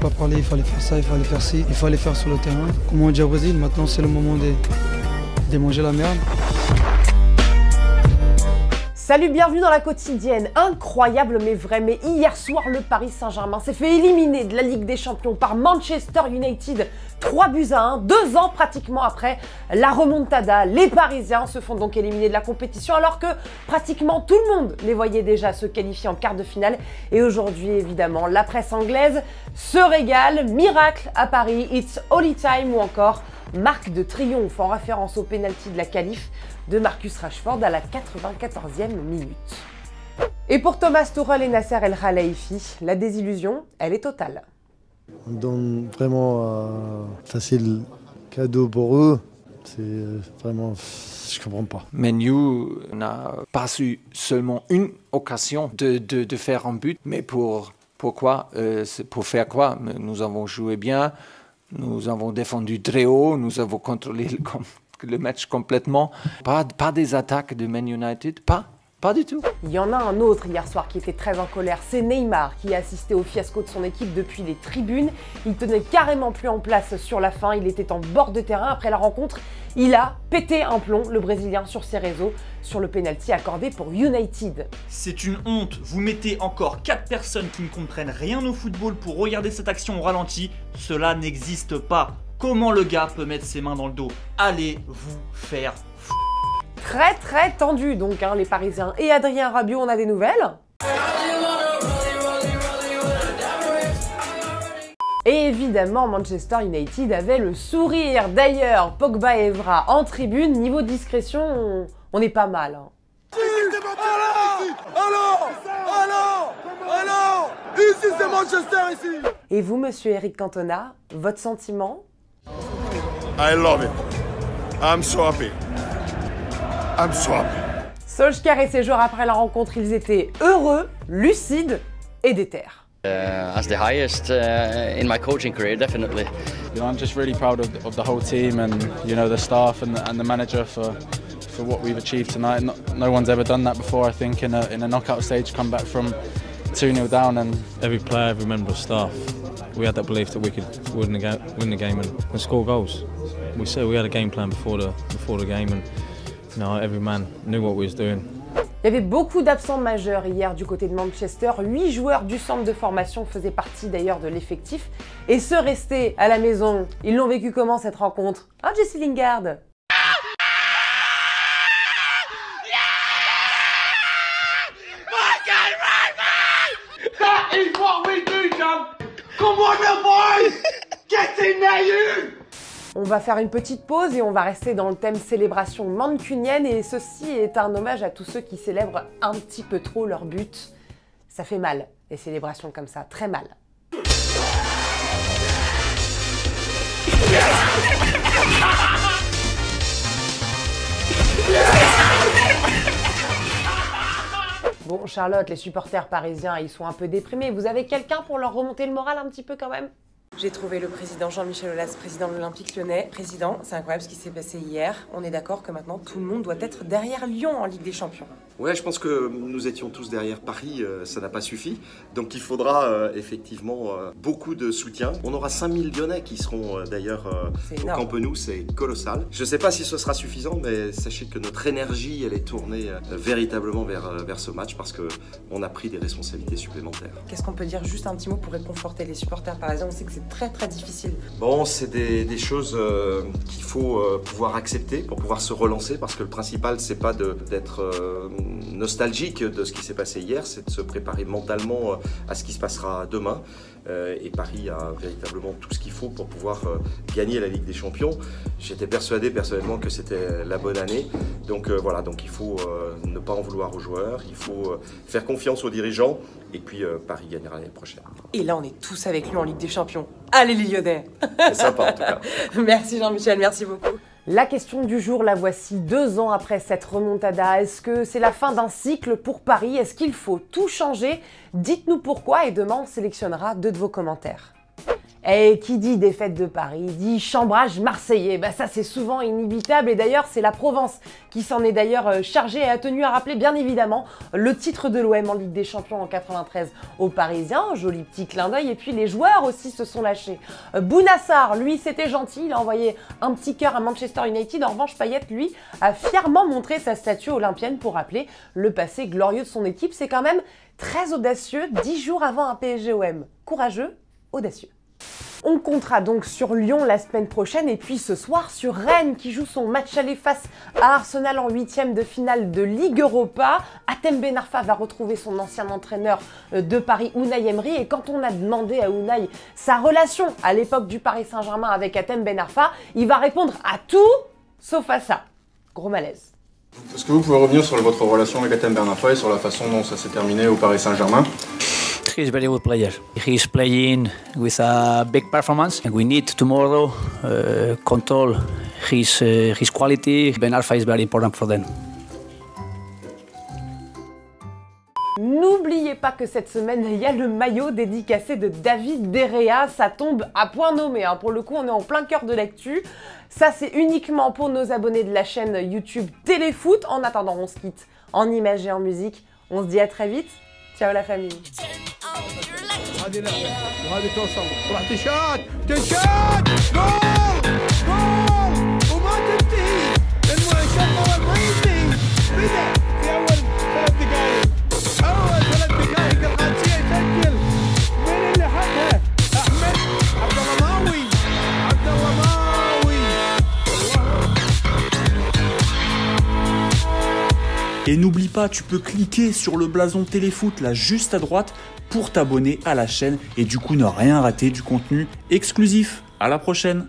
pas parler, il fallait faire ça, il fallait faire ci, il fallait faire sur le terrain. Comme on dit au Brésil, maintenant c'est le moment de manger la merde. Salut, bienvenue dans la quotidienne. Incroyable mais vrai, mais hier soir, le Paris Saint-Germain s'est fait éliminer de la Ligue des Champions par Manchester United, 3-1, 2 ans pratiquement après la remontada. Les Parisiens se font donc éliminer de la compétition alors que pratiquement tout le monde les voyait déjà se qualifier en quart de finale. Et aujourd'hui, évidemment, la presse anglaise se régale. Miracle à Paris, it's holy time ou encore marque de triomphe en référence au pénalty de la qualif de Marcus Rashford à la 94e minute. Et pour Thomas Tuchel et Nasser El Khelaifi, la désillusion, elle est totale. On donne vraiment facile cadeau pour eux. C'est vraiment, je comprends pas. Menu n'a pas eu seulement une occasion de faire un but, mais pourquoi pour faire quoi? Nous avons joué bien, nous avons défendu très haut, nous avons contrôlé le match complètement. Pas des attaques de Man United, pas du tout. Il y en a un autre hier soir qui était très en colère, c'est Neymar qui a assisté au fiasco de son équipe depuis les tribunes. Il tenait carrément plus en place sur la fin, il était en bord de terrain. Après la rencontre, il a pété un plomb, le Brésilien, sur ses réseaux, sur le pénalty accordé pour United. C'est une honte, vous mettez encore 4 personnes qui ne comprennent rien au football pour regarder cette action au ralenti, cela n'existe pas. Comment le gars peut mettre ses mains dans le dos? Allez vous faire f***. Très tendu donc, les Parisiens. Et Adrien Rabiot, on a des nouvelles? Et évidemment, Manchester United avait le sourire. D'ailleurs, Pogba et Evra en tribune, niveau discrétion, on est pas mal. Alors ici c'est Manchester ici. Et vous, monsieur Eric Cantona, votre sentiment? I love it. I'm so happy. I'm so happy. Solskjaer et ses joueurs après la rencontre, ils étaient heureux, lucides et déter. As the highest in my coaching career, definitely. You know, I'm just really proud of the whole team and the staff and the manager for what we've achieved tonight. No one's ever done that before, I think, in a knockout stage, come back from 2-0 down. And every player, every member of staff, we had that belief that we could win the game and score goals. We said we had a game plan before the game, and every man knew what we was doing. Il y avait beaucoup d'absents majeurs hier du côté de Manchester. 8 joueurs du centre de formation faisaient partie d'ailleurs de l'effectif. Et ceux restés à la maison, ils l'ont vécu comment cette rencontre? Ah, Jesse Lingard. That is what we do, John. Come on, the boys. Get in there, you. On va faire une petite pause et on va rester dans le thème célébration mancunienne, et ceci est un hommage à tous ceux qui célèbrent un petit peu trop leur but. Ça fait mal, les célébrations comme ça, très mal. Bon, Charlotte, les supporters parisiens, ils sont un peu déprimés. Vous avez quelqu'un pour leur remonter le moral un petit peu quand même? J'ai trouvé le président Jean-Michel Aulas, président de l'Olympique Lyonnais. Président, c'est incroyable ce qui s'est passé hier. On est d'accord que maintenant tout le monde doit être derrière Lyon en Ligue des Champions. Ouais, je pense que nous étions tous derrière Paris, ça n'a pas suffi. Donc il faudra effectivement beaucoup de soutien. On aura 5000 Lyonnais qui seront d'ailleurs au Camp Nou, c'est colossal. Je ne sais pas si ce sera suffisant, mais sachez que notre énergie, elle est tournée véritablement vers ce match parce qu'on a pris des responsabilités supplémentaires. Qu'est-ce qu'on peut dire, juste un petit mot pour réconforter les supporters parisiens? On sait que c'est très difficile. Bon, c'est des choses qu'il faut pouvoir accepter pour pouvoir se relancer, parce que le principal, c'est pas d'être nostalgique de ce qui s'est passé hier, c'est de se préparer mentalement à ce qui se passera demain. Et Paris a véritablement tout ce qu'il faut pour pouvoir gagner la Ligue des Champions. J'étais persuadé personnellement que c'était la bonne année. Donc voilà, donc il faut ne pas en vouloir aux joueurs, il faut faire confiance aux dirigeants, et puis Paris gagnera l'année prochaine. Et là, on est tous avec lui en Ligue des Champions. Allez les Lyonnais. C'est sympa en tout cas. Merci Jean-Michel, merci beaucoup. La question du jour, la voici 2 ans après cette remontada. Est-ce que c'est la fin d'un cycle pour Paris? Est-ce qu'il faut tout changer? Dites-nous pourquoi et demain on sélectionnera 2 de vos commentaires. Et qui dit défaite de Paris, dit chambrage marseillais. Bah ça c'est souvent inévitable et d'ailleurs c'est la Provence qui s'en est d'ailleurs chargée et a tenu à rappeler bien évidemment le titre de l'OM en Ligue des Champions en 93 aux Parisiens. Joli petit clin d'œil et puis les joueurs aussi se sont lâchés. Bounassar, lui c'était gentil, il a envoyé un petit cœur à Manchester United. En revanche Payet lui a fièrement montré sa statue olympienne pour rappeler le passé glorieux de son équipe. C'est quand même très audacieux 10 jours avant un PSG-OM. Courageux, audacieux. On comptera donc sur Lyon la semaine prochaine et puis ce soir sur Rennes qui joue son match aller face à Arsenal en 8e de finale de Ligue Europa. Hatem Ben Arfa va retrouver son ancien entraîneur de Paris, Unai Emery, et quand on a demandé à Unai sa relation à l'époque du Paris Saint-Germain avec Hatem Ben Arfa, il va répondre à tout sauf à ça. Gros malaise. Est-ce que vous pouvez revenir sur votre relation avec Hatem Ben Arfa et sur la façon dont ça s'est terminé au Paris Saint-Germain? He's a very good player. He's playing with a big performance, and we need tomorrow control his quality. Ben Arfa is very important for them. N'oubliez pas que cette semaine, il y a le maillot dédicacé de David Derrea. Ça tombe à point nommé. Hein. Pour le coup, on est en plein cœur de l'actu. Ça, c'est uniquement pour nos abonnés de la chaîne YouTube Téléfoot. En attendant, on se quitte en images et en musique. On se dit à très vite. Ciao la famille. هذه لعبة وهذه توصل راح تشات جول وما تنتهي المهم الشوط ما ينتهي بدأ في أول 3 دقائق القادسية يسجل من اللي حطها أحمد عبد الله ماوي Et n'oublie pas, tu peux cliquer sur le blason Téléfoot là juste à droite pour t'abonner à la chaîne et du coup ne rien rater du contenu exclusif. À la prochaine!